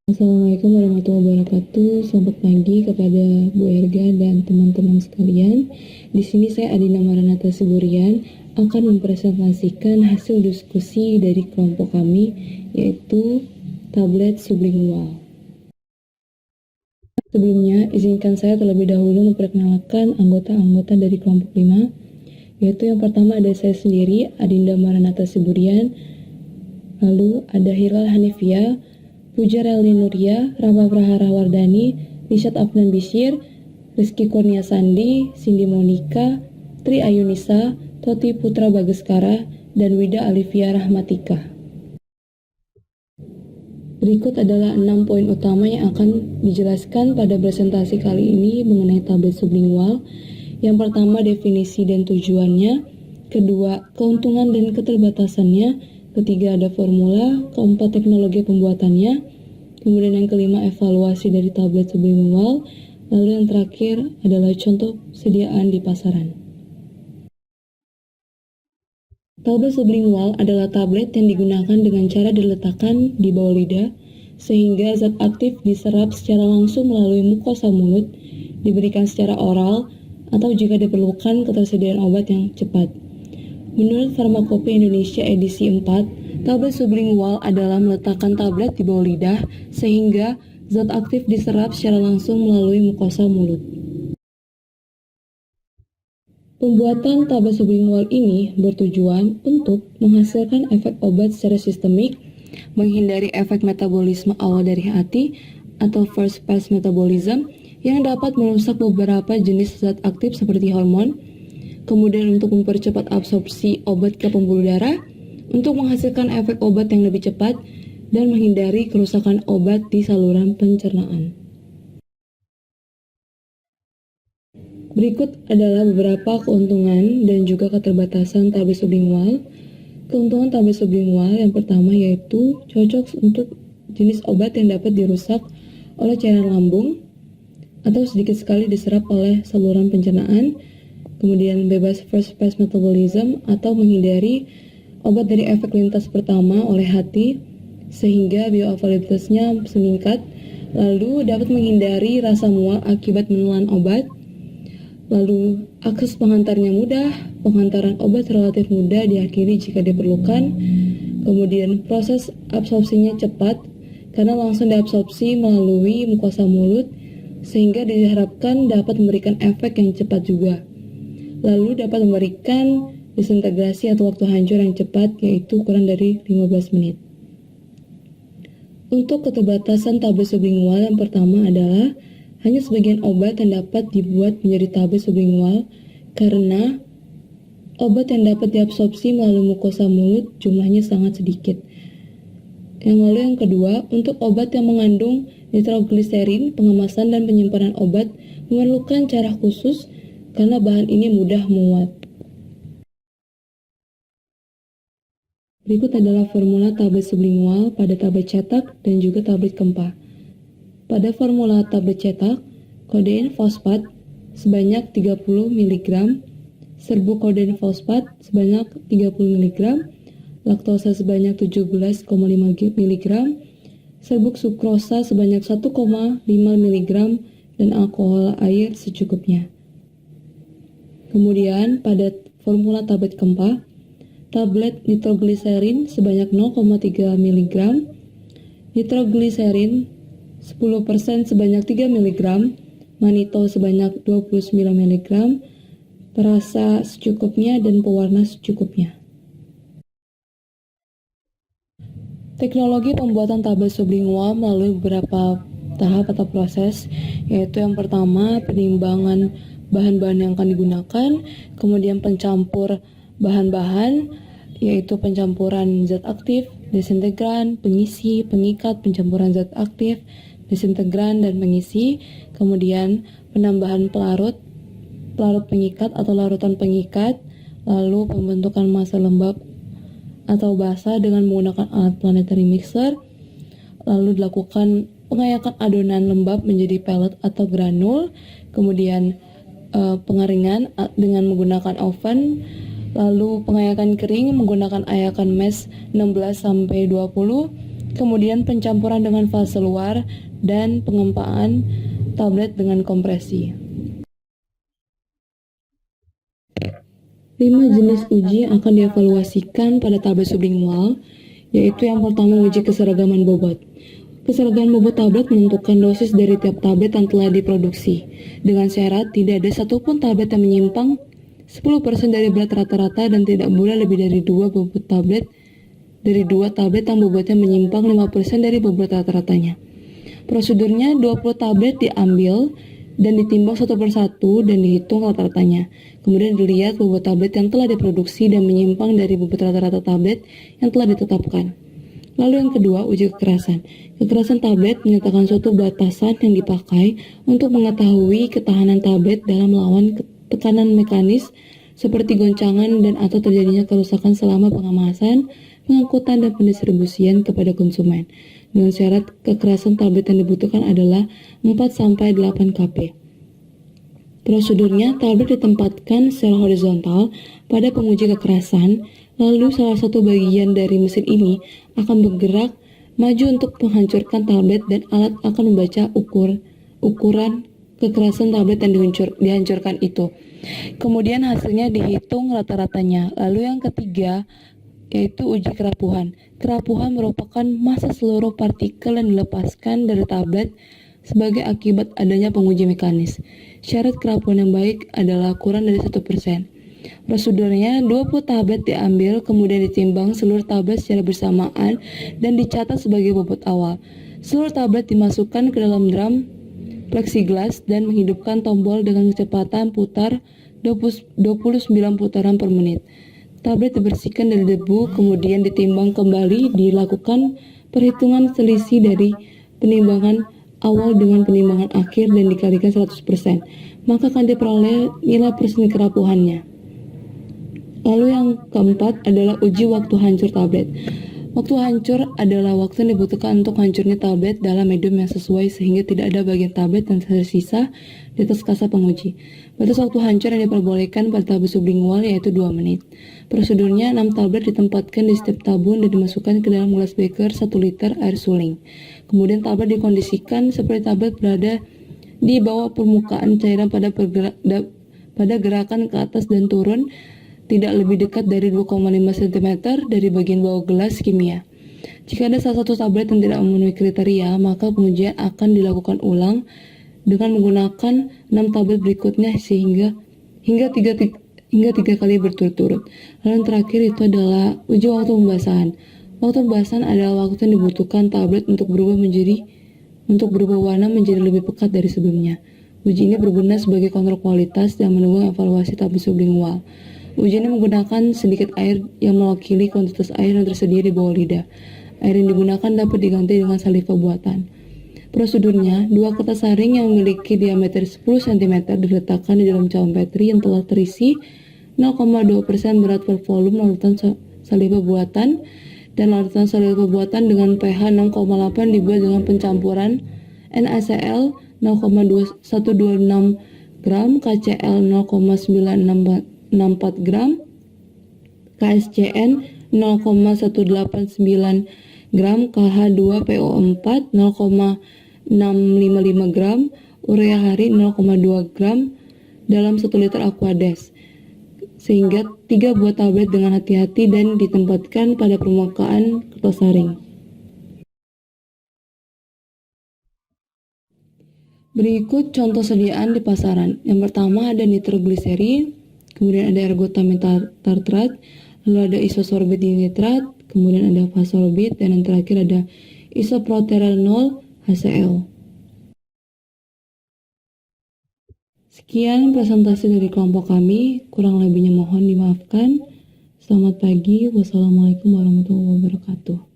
Assalamualaikum warahmatullahi wabarakatuh. Selamat pagi kepada Bu Erga dan teman-teman sekalian. Di sini saya Adina Maranatha Siburian akan mempresentasikan hasil diskusi dari kelompok kami, yaitu tablet sublingual. Sebelumnya, izinkan saya terlebih dahulu memperkenalkan anggota-anggota dari kelompok 5, yaitu yang pertama ada saya sendiri, Adinda Maranatha Siburian, lalu ada Hilal Hanifia, Puja Relly Nuria, Rama Prahara Wardani, Rishad Afnan Bishir, Rizky Kurnia Sandi, Cindy Monika, Tri Ayunisa, Toti Putra Bagaskara, dan Wida Alivia Rahmatika. Berikut adalah 6 poin utama yang akan dijelaskan pada presentasi kali ini mengenai tablet sublingual. Yang pertama, definisi dan tujuannya. Kedua, keuntungan dan keterbatasannya. Ketiga, ada formula. Keempat, teknologi pembuatannya. Kemudian yang kelima, evaluasi dari tablet sublingual. Lalu yang terakhir adalah contoh sediaan di pasaran. Tablet sublingual adalah tablet yang digunakan dengan cara diletakkan di bawah lidah sehingga zat aktif diserap secara langsung melalui mukosa mulut, diberikan secara oral, atau jika diperlukan ketersediaan obat yang cepat. Menurut Farmakope Indonesia edisi 4, tablet sublingual adalah meletakkan tablet di bawah lidah sehingga zat aktif diserap secara langsung melalui mukosa mulut. Pembuatan tablet sublingual ini bertujuan untuk menghasilkan efek obat secara sistemik, menghindari efek metabolisme awal dari hati atau first pass metabolism yang dapat merusak beberapa jenis zat aktif seperti hormon, kemudian untuk mempercepat absorpsi obat ke pembuluh darah, untuk menghasilkan efek obat yang lebih cepat, dan menghindari kerusakan obat di saluran pencernaan. Berikut adalah beberapa keuntungan dan juga keterbatasan tablet sublingual. Keuntungan tablet sublingual yang pertama yaitu cocok untuk jenis obat yang dapat dirusak oleh cairan lambung atau sedikit sekali diserap oleh saluran pencernaan, kemudian bebas first pass metabolism atau menghindari obat dari efek lintas pertama oleh hati sehingga bioavailabilitasnya meningkat, lalu dapat menghindari rasa mual akibat menelan obat. Lalu, akses penghantarnya mudah, penghantaran obat relatif mudah diakhiri jika diperlukan. Kemudian, proses absorpsinya cepat karena langsung diabsorpsi melalui mukosa mulut, sehingga diharapkan dapat memberikan efek yang cepat juga. Lalu, dapat memberikan disintegrasi atau waktu hancur yang cepat, yaitu kurang dari 15 menit. Untuk keterbatasan tablet sublingual yang pertama adalah hanya sebagian obat yang dapat dibuat menjadi tablet sublingual karena obat yang dapat diabsorpsi melalui mukosa mulut jumlahnya sangat sedikit. Yang kedua, untuk obat yang mengandung nitrogliserin, pengemasan dan penyimpanan obat memerlukan cara khusus karena bahan ini mudah menguap. Berikut adalah formula tablet sublingual pada tablet cetak dan juga tablet kempa. Pada formula tablet cetak, kodein fosfat sebanyak 30 mg, serbukodein fosfat sebanyak 30 mg, laktosa sebanyak 17,5 mg, serbuk sukrosa sebanyak 1,5 mg, dan alkohol air secukupnya. Kemudian pada formula tablet kempa, tablet nitrogliserin sebanyak 0,3 mg, nitrogliserin 10% sebanyak 3 mg, manitol sebanyak 29 mg, perasa secukupnya, dan pewarna secukupnya. Teknologi pembuatan tablet sublingual melalui beberapa tahap atau proses, yaitu yang pertama penimbangan bahan-bahan yang akan digunakan, kemudian pencampur bahan-bahan, yaitu pencampuran zat aktif, desintegran, pengisi, pengikat, pencampuran zat aktif, desintegran, dan pengisi, kemudian penambahan pelarut pengikat atau larutan pengikat, lalu pembentukan massa lembab atau basah dengan menggunakan alat planetary mixer, lalu dilakukan pengayakan adonan lembab menjadi pellet atau granul, kemudian pengeringan dengan menggunakan oven, lalu pengayakan kering menggunakan ayakan mash 16-20, kemudian pencampuran dengan fase luar, dan pengempaan tablet dengan kompresi. 5 jenis uji yang akan dievaluasikan pada tablet sublingual, yaitu yang pertama uji keseragaman bobot. Keseragaman bobot tablet menentukan dosis dari tiap tablet yang telah diproduksi, dengan syarat tidak ada satupun tablet yang menyimpang 10% dari berat rata-rata dan tidak boleh lebih dari 2 tablet yang bobotnya menyimpang 5% dari bobot rata-ratanya. Prosedurnya 20 tablet diambil dan ditimbang satu persatu dan dihitung rata-ratanya. Kemudian dilihat bobot tablet yang telah diproduksi dan menyimpang dari bobot rata-rata tablet yang telah ditetapkan. Lalu yang kedua, uji kekerasan. Kekerasan tablet menyatakan suatu batasan yang dipakai untuk mengetahui ketahanan tablet dalam melawan tekanan mekanis seperti goncangan dan atau terjadinya kerusakan selama pengemasan, pengangkutan, dan pendistribusian kepada konsumen. Dengan syarat kekerasan tablet yang dibutuhkan adalah 4-8 kP. Prosedurnya, tablet ditempatkan secara horizontal pada penguji kekerasan, lalu salah satu bagian dari mesin ini akan bergerak maju untuk menghancurkan tablet dan alat akan membaca ukuran kekerasan tablet yang dihancurkan itu. Kemudian hasilnya dihitung rata-ratanya. Lalu yang ketiga, yaitu uji kerapuhan. Kerapuhan merupakan massa seluruh partikel yang dilepaskan dari tablet sebagai akibat adanya penguji mekanis. Syarat kerapuhan yang baik adalah kurang dari 1%. Prosedurnya, 20 tablet diambil, kemudian ditimbang seluruh tablet secara bersamaan dan dicatat sebagai bobot awal. Seluruh tablet dimasukkan ke dalam drum plexiglas dan menghidupkan tombol dengan kecepatan putar 29 putaran per menit. Tablet dibersihkan dari debu, kemudian ditimbang kembali, dilakukan perhitungan selisih dari penimbangan awal dengan penimbangan akhir dan dikalikan 100%, maka akan diperoleh nilai persen kerapuhannya. Lalu yang keempat adalah uji waktu hancur tablet. Waktu hancur adalah waktu yang dibutuhkan untuk hancurnya tablet dalam medium yang sesuai sehingga tidak ada bagian tablet yang tersisa di atas kaca penguji. Batas waktu hancur yang diperbolehkan pada tablet sublingual yaitu 2 menit. Prosedurnya, 6 tablet ditempatkan di setiap tabung dan dimasukkan ke dalam gelas beker 1 liter air suling. Kemudian tablet dikondisikan seperti tablet berada di bawah permukaan cairan pada gerakan ke atas dan turun, tidak lebih dekat dari 2,5 cm dari bagian bawah gelas kimia. Jika ada salah satu tablet yang tidak memenuhi kriteria, maka pengujian akan dilakukan ulang dengan menggunakan 6 tablet berikutnya hingga 3 kali berturut-turut. Lalu yang terakhir itu adalah uji waktu pembasahan. Waktu pembasahan adalah waktu yang dibutuhkan tablet untuk berubah warna menjadi lebih pekat dari sebelumnya. Uji ini berguna sebagai kontrol kualitas dan mendukung evaluasi tablet sublingual. Uji ini menggunakan sedikit air yang mewakili kuantitas air yang tersedia di bawah lidah. Air yang digunakan dapat diganti dengan saliva buatan. Prosedurnya, 2 kertas saring yang memiliki diameter 10 cm diletakkan di dalam cawan Petri yang telah terisi 0,2% berat per volume larutan saliva buatan, dan larutan saliva buatan dengan pH 6,8 dibuat dengan pencampuran NaCl 0,126 gram, KCl 0,964 gram, KSCN 0,189 gram, KH2PO4 0,655 gram, urea hari 0,2 gram dalam 1 liter Aquades, sehingga 3 buah tablet dengan hati-hati dan ditempatkan pada permukaan kertas saring. Berikut contoh sediaan di pasaran. Yang pertama ada nitrogliserin, kemudian ada ergotamin tartrat, lalu ada isosorbit dinitrat, kemudian ada fasorbit, dan yang terakhir ada isoproterenol HCl. Sekian presentasi dari kelompok kami, kurang lebihnya mohon dimaafkan. Selamat pagi, wassalamualaikum warahmatullahi wabarakatuh.